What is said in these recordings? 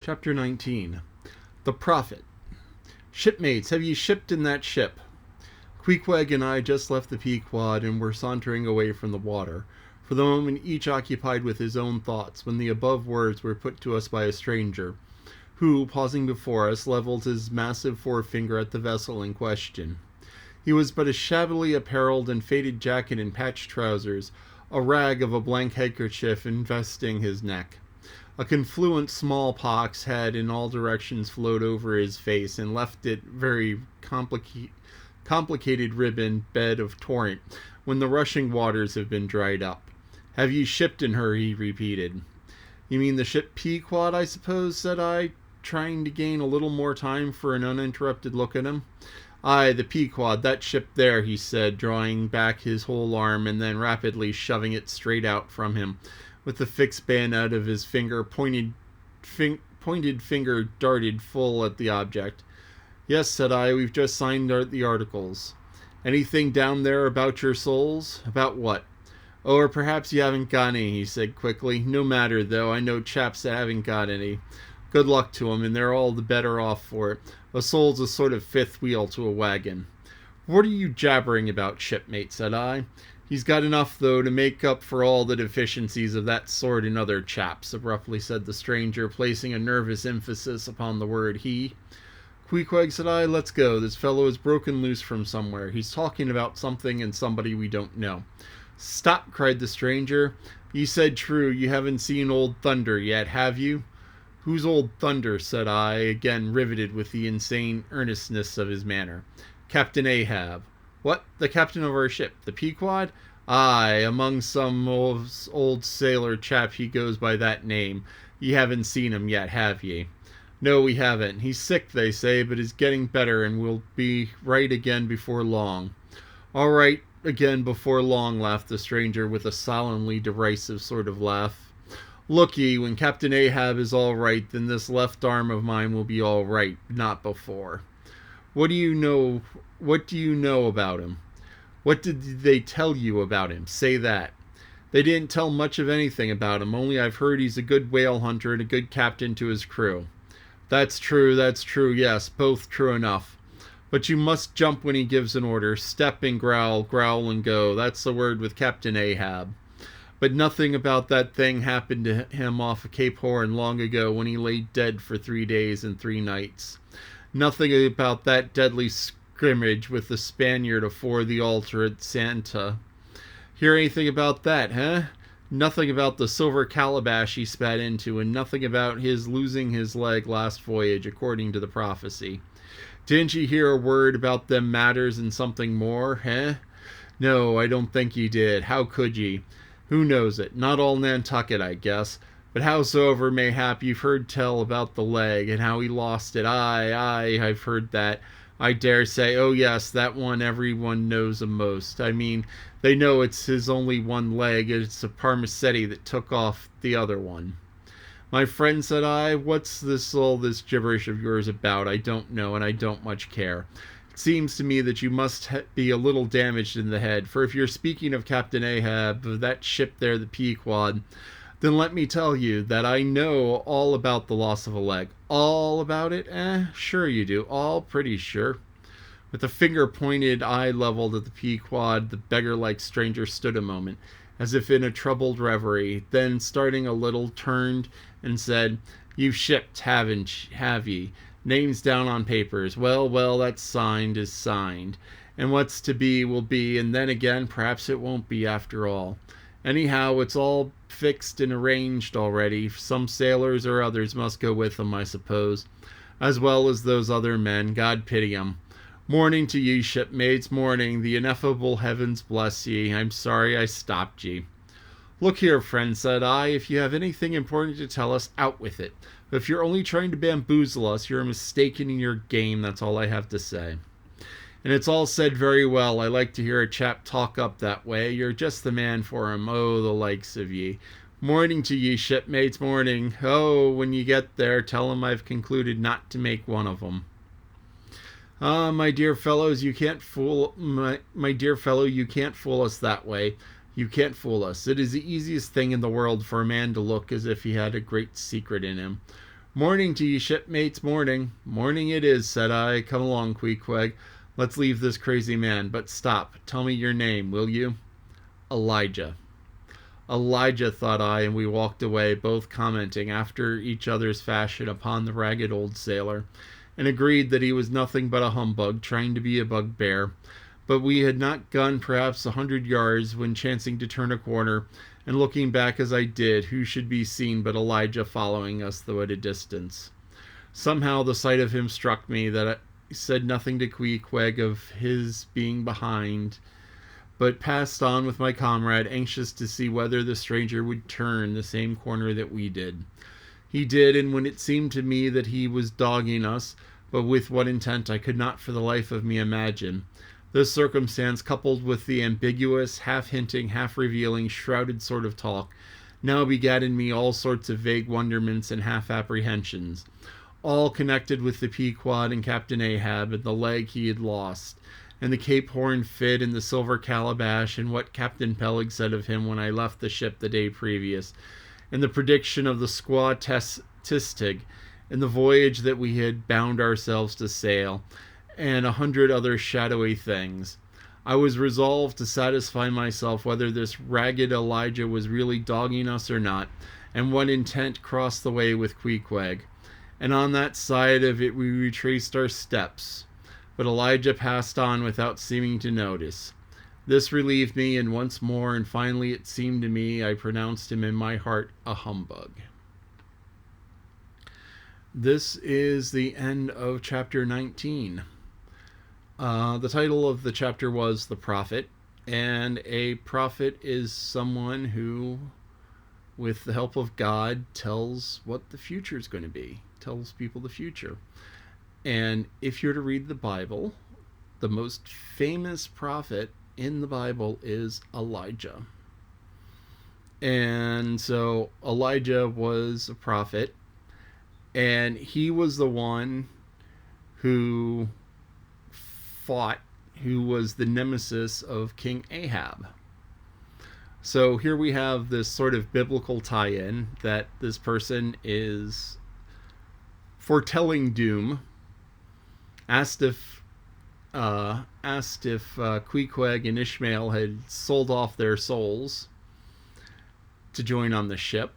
Chapter 19. The Prophet. Shipmates, have ye shipped in that ship? Queequeg and I just left the Pequod and were sauntering away from the water, for the moment each occupied with his own thoughts, when the above words were put to us by a stranger, who, pausing before us, levelled his massive forefinger at the vessel in question. He was but a shabbily apparelled and faded jacket and patched trousers, a rag of a blank handkerchief investing his neck. A confluent smallpox had in all directions flowed over his face and left it very complicated ribbon bed of torrent when the rushing waters have been dried up. Have ye shipped in her? He repeated. You mean the ship Pequod, I suppose, said I, trying to gain a little more time for an uninterrupted look at him. Aye, the Pequod, that ship there, he said, drawing back his whole arm and then rapidly shoving it straight out from him, with the fixed bayonet of his pointed finger darted full at the object. Yes, said I, we've just signed the articles. Anything down there about your souls? About what? Oh, or perhaps you haven't got any, he said quickly. No matter, though, I know chaps that haven't got any. Good luck to 'em, and they're all the better off for it. A soul's a sort of fifth wheel to a wagon. What are you jabbering about, shipmate, said I. He's got enough, though, to make up for all the deficiencies of that sort in other chaps, abruptly said the stranger, placing a nervous emphasis upon the word he. Queequeg, said I, let's go. This fellow is broken loose from somewhere. He's talking about something and somebody we don't know. Stop, cried the stranger. You said true, you haven't seen Old Thunder yet, have you? Who's Old Thunder, said I, again riveted with the insane earnestness of his manner. Captain Ahab. What, the captain of our ship, the Pequod? Aye, among some old sailor chap he goes by that name. Ye haven't seen him yet, have ye? No, we haven't. He's sick, they say, but is getting better and will be right again before long. All right again before long, laughed the stranger with a solemnly derisive sort of laugh. Look ye, when Captain Ahab is all right, then this left arm of mine will be all right, not before. What do you know about him? What did they tell you about him? Say that. They didn't tell much of anything about him, only I've heard he's a good whale hunter and a good captain to his crew. That's true, yes, both true enough. But you must jump when he gives an order. Step and growl, growl and go. That's the word with Captain Ahab. But nothing about that thing happened to him off of Cape Horn long ago when he lay dead for 3 days and 3 nights. Nothing about that deadly scrimmage with the Spaniard afore the altar at Santa. Hear anything about that, huh? Nothing about the silver calabash he spat into, and nothing about his losing his leg last voyage, according to the prophecy. Didn't ye hear a word about them matters and something more, No, I don't think ye did. How could ye? Who knows it? Not all Nantucket, I guess. But howsoever mayhap you've heard tell about the leg, and how he lost it. Aye, I've heard that. I dare say, oh yes, that one everyone knows the most. I mean, they know it's his only one leg, and it's a Parmacetti that took off the other one. My friend, said I, what's all this gibberish of yours about? I don't know, and I don't much care. It seems to me that you must be a little damaged in the head, for if you're speaking of Captain Ahab, of that ship there, the Pequod, then let me tell you that I know all about the loss of a leg. All about it? Sure you do. All pretty sure. With a finger-pointed eye leveled at the Pequod, the beggar-like stranger stood a moment, as if in a troubled reverie, then, starting a little, turned and said, You've shipped, have ye? Names down on papers. Well, that's signed is signed. And what's to be will be, and then again, perhaps it won't be after all. Anyhow, it's all fixed and arranged already. Some sailors or others must go with them, I suppose, as well as those other men. God pity 'em. Morning to ye, shipmates, morning. The ineffable heavens bless ye. I'm sorry I stopped ye. Look here, friend, said I, if you have anything important to tell us, out with it. But if you're only trying to bamboozle us, you're mistaken in your game, that's all I have to say. And it's all said very well. I like to hear a chap talk up that way. You're just the man for him. Oh, the likes of ye. Morning to ye, shipmates, morning. Oh, when you get there, tell 'em I've concluded not to make one of 'em. Ah, my dear fellows, you can't fool my dear fellow, you can't fool us that way. You can't fool us. It is the easiest thing in the world for a man to look as if he had a great secret in him. Morning to ye, shipmates, morning. Morning it is, said I. Come along, Queequeg. Let's leave this crazy man. But stop. Tell me your name, will you? Elijah. Elijah, thought I, and we walked away, both commenting after each other's fashion upon the ragged old sailor, and agreed that he was nothing but a humbug, trying to be a bugbear. But we had not gone perhaps 100 yards when, chancing to turn a corner, and looking back as I did, who should be seen but Elijah following us, though at a distance. Somehow the sight of him struck me, that I said nothing to Queequeg of his being behind, but passed on with my comrade, anxious to see whether the stranger would turn the same corner that we did. He did, and when it seemed to me that he was dogging us, but with what intent I could not for the life of me imagine, this circumstance, coupled with the ambiguous, half-hinting, half-revealing, shrouded sort of talk, now begat in me all sorts of vague wonderments and half-apprehensions, all connected with the Pequod and Captain Ahab, and the leg he had lost, and the Cape Horn fit, and the silver calabash, and what Captain Peleg said of him when I left the ship the day previous, and the prediction of the squaw Tistig, and the voyage that we had bound ourselves to sail, and 100 other shadowy things. I was resolved to satisfy myself whether this ragged Elijah was really dogging us or not, and what intent crossed the way with Queequeg. And on that side of it we retraced our steps, but Elijah passed on without seeming to notice. This relieved me, and once more, and finally it seemed to me, I pronounced him in my heart a humbug. This is the end of chapter 19. The title of the chapter was The Prophet, and a prophet is someone who, with the help of God, tells what the future is going to be, tells people the future. And if you're to read the Bible, the most famous prophet in the Bible is Elijah. And so Elijah was a prophet, and he was the one who was the nemesis of King Ahab. So here we have this sort of biblical tie-in that this person is foretelling doom. Asked if Queequeg and Ishmael had sold off their souls to join on the ship,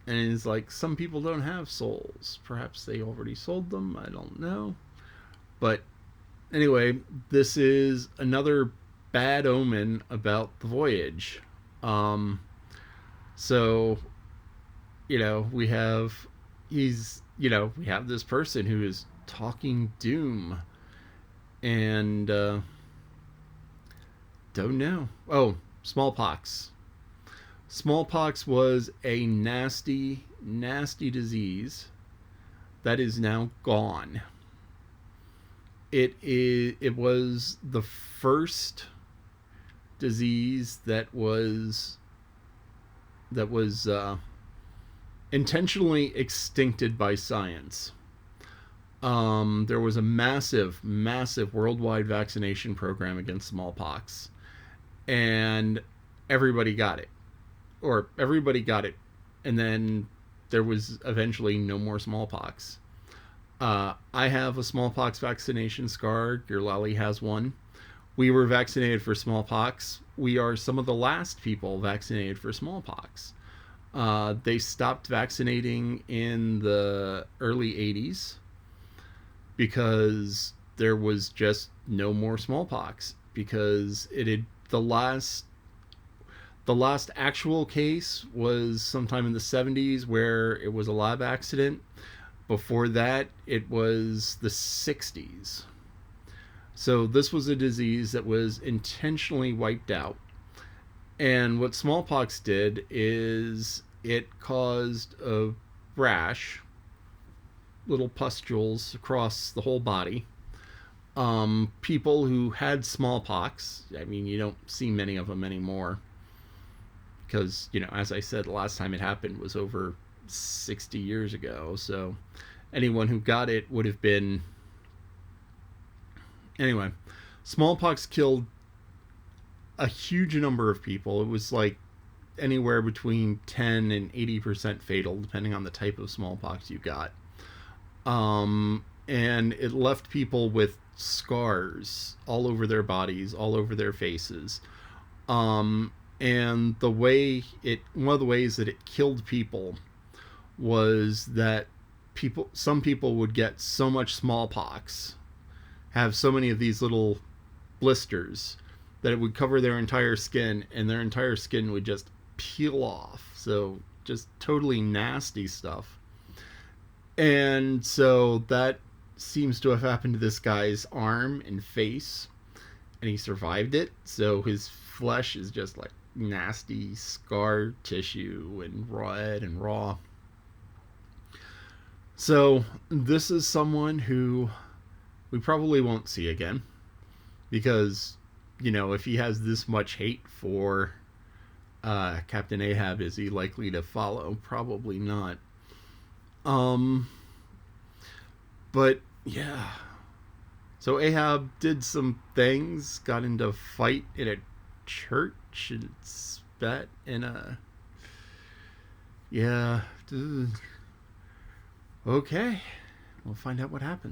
and he's like, some people don't have souls. Perhaps they already sold them. I don't know. But anyway, this is another bad omen about the voyage. So, we have this person who is talking doom, and don't know. Oh, smallpox. Smallpox was a nasty, nasty disease that is now gone. It was the first disease that was intentionally extincted by science. There was a massive worldwide vaccination program against smallpox, and everybody got it, and then there was eventually no more smallpox. I have a smallpox vaccination scar. Your Lolly has one. We were vaccinated for smallpox. We are some of the last people vaccinated for smallpox. They stopped vaccinating in the early 80s because there was just no more smallpox, because the last actual case was sometime in the 70s, where it was a lab accident. Before that, it was the 60s. So this was a disease that was intentionally wiped out. And what smallpox did is it caused a rash, little pustules across the whole body. People who had smallpox, you don't see many of them anymore, because, as I said, the last time it happened was over 60 years ago. So anyone who got it would have been... Anyway, smallpox killed a huge number of people. It was like anywhere between 10 and 80% fatal, depending on the type of smallpox you got. And it left people with scars all over their bodies, all over their faces. And one of the ways that it killed people was that some people would get so much smallpox, have so many of these little blisters, that it would cover their entire skin, and their entire skin would just peel off. So just totally nasty stuff. And so that seems to have happened to this guy's arm and face, and he survived it. So his flesh is just like nasty scar tissue and red and raw. So this is someone who we probably won't see again, because, if he has this much hate for Captain Ahab, is he likely to follow? Probably not. But yeah. So Ahab did some things, got into a fight in a church, and spat in a... Yeah. Okay. We'll find out what happens.